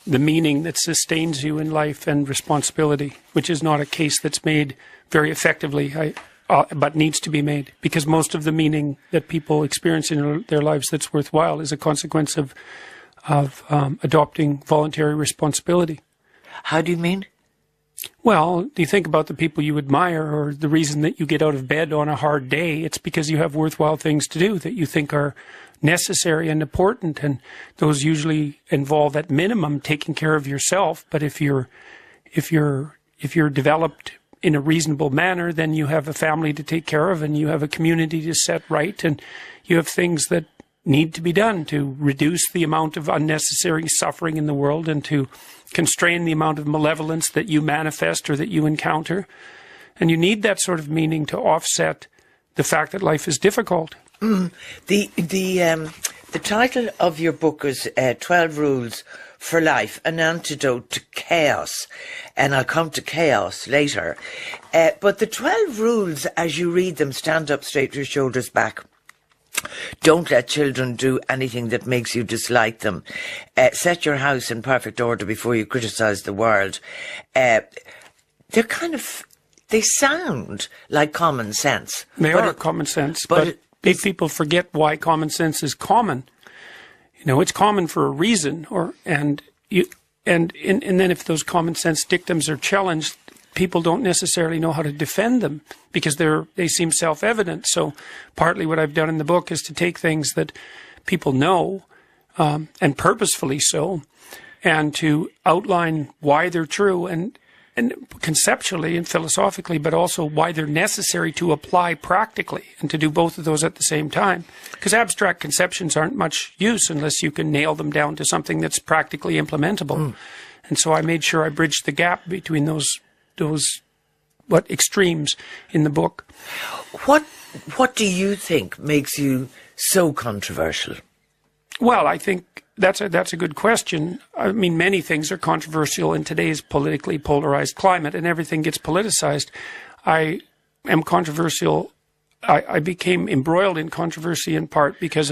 the meaning that sustains you in life and responsibility, which is not a case that's made very effectively, but needs to be made, because most of the meaning that people experience in their lives that's worthwhile is a consequence of adopting voluntary responsibility. How do you mean? Well, do you think about the people you admire, or the reason that you get out of bed on a hard day? It's because you have worthwhile things to do that you think are necessary and important, and those usually involve, at minimum, taking care of yourself. But if you're developed in a reasonable manner, then you have a family to take care of, and you have a community to set right, and you have things that need to be done to reduce the amount of unnecessary suffering in the world and to constrain the amount of malevolence that you manifest or that you encounter. And you need that sort of meaning to offset the fact that life is difficult. The title of your book is 12 Rules for Life, an Antidote to Chaos. And I'll come to chaos later. But the 12 rules, as you read them, stand up straight with your shoulders back. Don't let children do anything that makes you dislike them. Set your house in perfect order before you criticise the world. They sound like common sense. They are common sense, but big people forget why common sense is common. You know, it's common for a reason, and then if those common sense dictums are challenged, people don't necessarily know how to defend them because they seem self-evident. So partly what I've done in the book is to take things that people know, and purposefully so, and to outline why they're true and conceptually and philosophically, but also why they're necessary to apply practically, and to do both of those at the same time. Because abstract conceptions aren't much use unless you can nail them down to something that's practically implementable. And so I made sure I bridged the gap between those extremes in the book. What do you think makes you so controversial? Well, I think that's a good question. I mean, many things are controversial in today's politically polarized climate, and everything gets politicized. I am controversial. I became embroiled in controversy in part because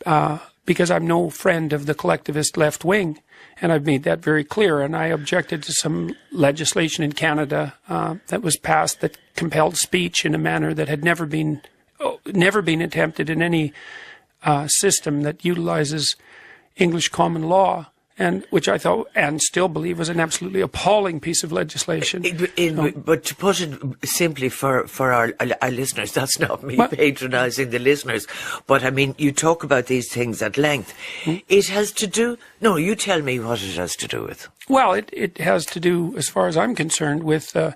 I'm no friend of the collectivist left wing. And I've made that very clear. And I objected to some legislation in Canada that was passed that compelled speech in a manner that had never been attempted in any system that utilizes English common law, and which I thought and still believe was an absolutely appalling piece of legislation. But to put it simply for our listeners, that's not me patronising the listeners, but I mean, you talk about these things at length. It has to do... No, you tell me what it has to do with. Well, it has to do, as far as I'm concerned, with the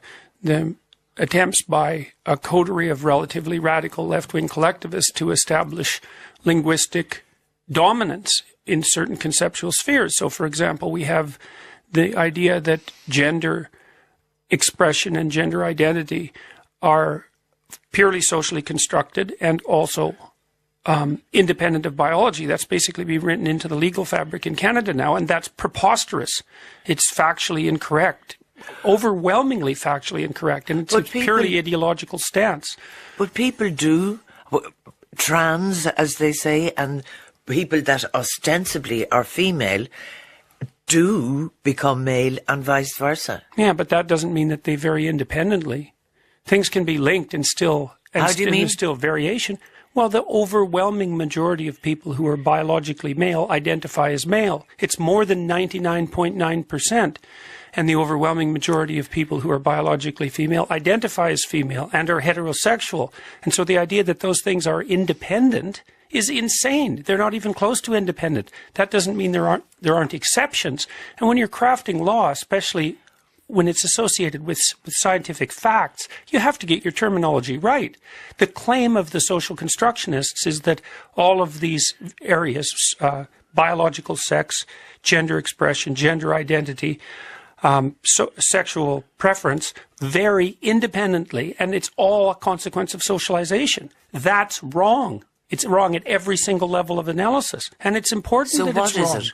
attempts by a coterie of relatively radical left-wing collectivists to establish linguistic dominance in certain conceptual spheres. So, for example, we have the idea that gender expression and gender identity are purely socially constructed and also independent of biology. That's basically been written into the legal fabric in Canada now, and that's preposterous. It's factually incorrect, overwhelmingly factually incorrect, and it's a purely ideological stance. But people do, trans, as they say, and people that ostensibly are female do become male and vice versa. Yeah, but that doesn't mean that they vary independently. Things can be linked and still... How do you mean? There's still variation. Well, the overwhelming majority of people who are biologically male identify as male. It's more than 99.9%. And the overwhelming majority of people who are biologically female identify as female and are heterosexual. And so the idea that those things are independent is insane. They're not even close to independent. That doesn't mean there aren't exceptions. And when you're crafting law, especially when it's associated with scientific facts, you have to get your terminology right. The claim of the social constructionists is that all of these areas, biological sex, gender expression, gender identity, sexual preference, vary independently, and it's all a consequence of socialization. That's wrong. It's wrong at every single level of analysis, and it's important that it's wrong. So what is it?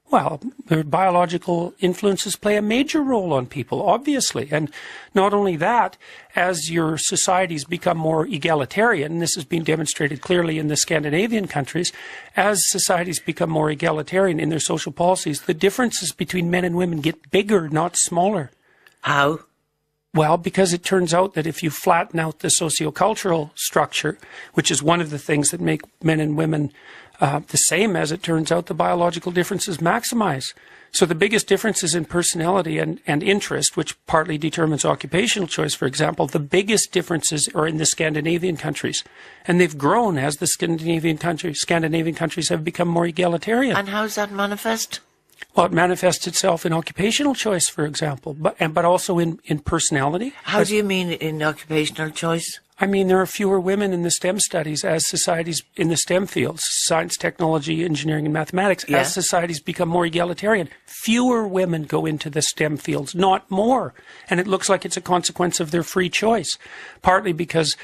Well, their biological influences play a major role on people, obviously. And not only that, as your societies become more egalitarian, and this has been demonstrated clearly in the Scandinavian countries, as societies become more egalitarian in their social policies, the differences between men and women get bigger, not smaller. How? Well, because it turns out that if you flatten out the sociocultural structure, which is one of the things that make men and women the same, as it turns out, the biological differences maximize. So the biggest differences in personality and interest, which partly determines occupational choice, for example, the biggest differences are in the Scandinavian countries. And they've grown as the Scandinavian countries have become more egalitarian. And how does that manifest? Well, it manifests itself in occupational choice, for example, but also in personality. How do you mean in occupational choice? I mean, there are fewer women in the STEM studies as societies in the STEM fields, science, technology, engineering, and mathematics, as societies become more egalitarian. Fewer women go into the STEM fields, not more. And it looks like it's a consequence of their free choice, partly because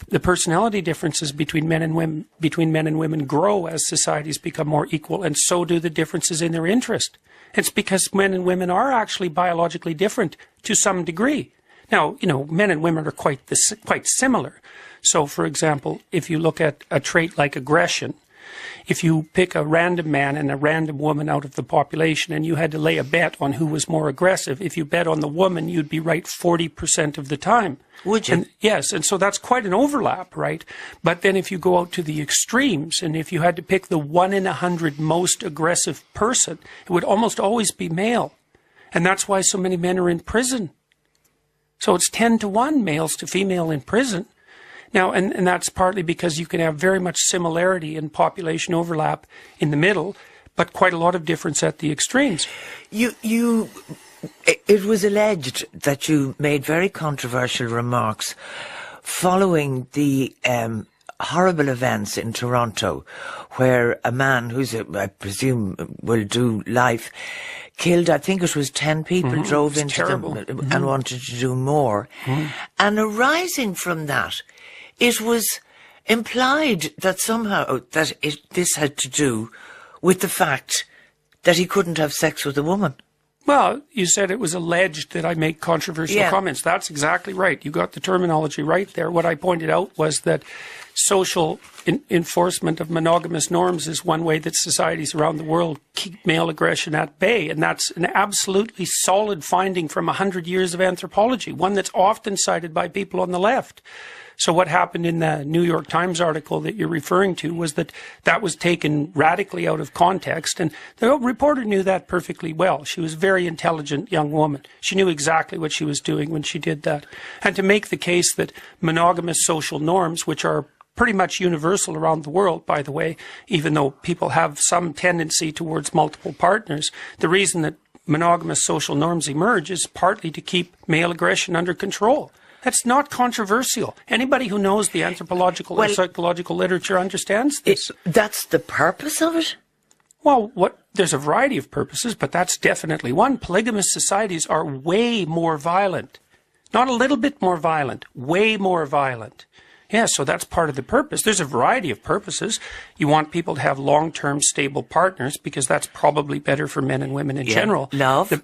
the personality differences between men and women grow as societies become more equal, and so do the differences in their interest. It's because men and women are actually biologically different to some degree. Now, men and women are quite similar. So, for example, if you look at a trait like aggression, if you pick a random man and a random woman out of the population and you had to lay a bet on who was more aggressive, if you bet on the woman, you'd be right 40% of the time. Would you? And, yes, and so that's quite an overlap, right? But then if you go out to the extremes, and if you had to pick the 1 in 100 most aggressive person, it would almost always be male. And that's why so many men are in prison. So it's 10 to 1 males to female in prison. Now, and that's partly because you can have very much similarity in population overlap in the middle, but quite a lot of difference at the extremes. It was alleged that you made very controversial remarks following the horrible events in Toronto, where a man who's, I presume, will do life, killed, I think it was 10 people, drove into them and wanted to do more. And arising from that, it was implied that somehow this had to do with the fact that he couldn't have sex with a woman. Well, you said it was alleged that I make controversial comments. That's exactly right. You got the terminology right there. What I pointed out was that social enforcement of monogamous norms is one way that societies around the world keep male aggression at bay. And that's an absolutely solid finding from 100 years of anthropology, one that's often cited by people on the left. So what happened in the New York Times article that you're referring to was that was taken radically out of context, and the reporter knew that perfectly well. She was a very intelligent young woman. She knew exactly what she was doing when she did that. And to make the case that monogamous social norms, which are pretty much universal around the world, by the way, even though people have some tendency towards multiple partners, the reason that monogamous social norms emerge is partly to keep male aggression under control. That's not controversial. Anybody who knows the anthropological or psychological literature understands this. That's the purpose of it? Well, there's a variety of purposes, but that's definitely one. Polygamous societies are way more violent. Not a little bit more violent, way more violent. Yeah, so that's part of the purpose. There's a variety of purposes. You want people to have long-term stable partners because that's probably better for men and women in general. Love?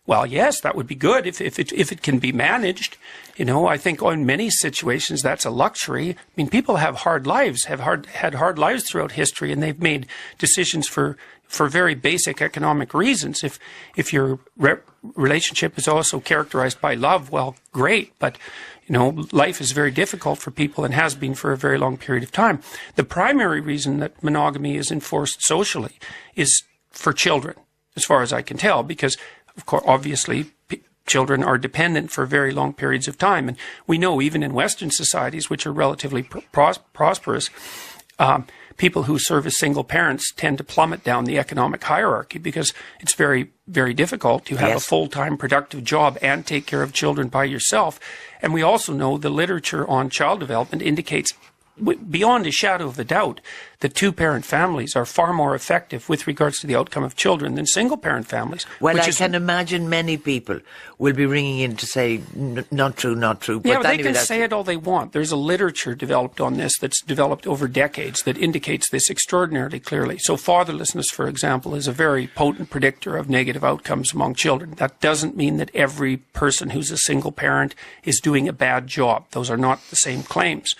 Well, yes, that would be good if it can be managed. I think in many situations that's a luxury. I mean, people have hard lives, had hard lives throughout history, and they've made decisions for very basic economic reasons. If your relationship is also characterized by love, well, great, but life is very difficult for people and has been for a very long period of time. The primary reason that monogamy is enforced socially is for children, as far as I can tell, because of course, obviously, children are dependent for very long periods of time. And we know even in Western societies, which are relatively prosperous, people who serve as single parents tend to plummet down the economic hierarchy because it's very, very difficult to have a full-time productive job and take care of children by yourself. And we also know the literature on child development indicates beyond a shadow of a doubt that two-parent families are far more effective with regards to the outcome of children than single-parent families. Well, I can imagine many people will be ringing in to say, not true, not true. But yeah, anyway, they can say it all they want. There's a literature developed on this that's developed over decades that indicates this extraordinarily clearly. So fatherlessness, for example, is a very potent predictor of negative outcomes among children. That doesn't mean that every person who's a single parent is doing a bad job. Those are not the same claims.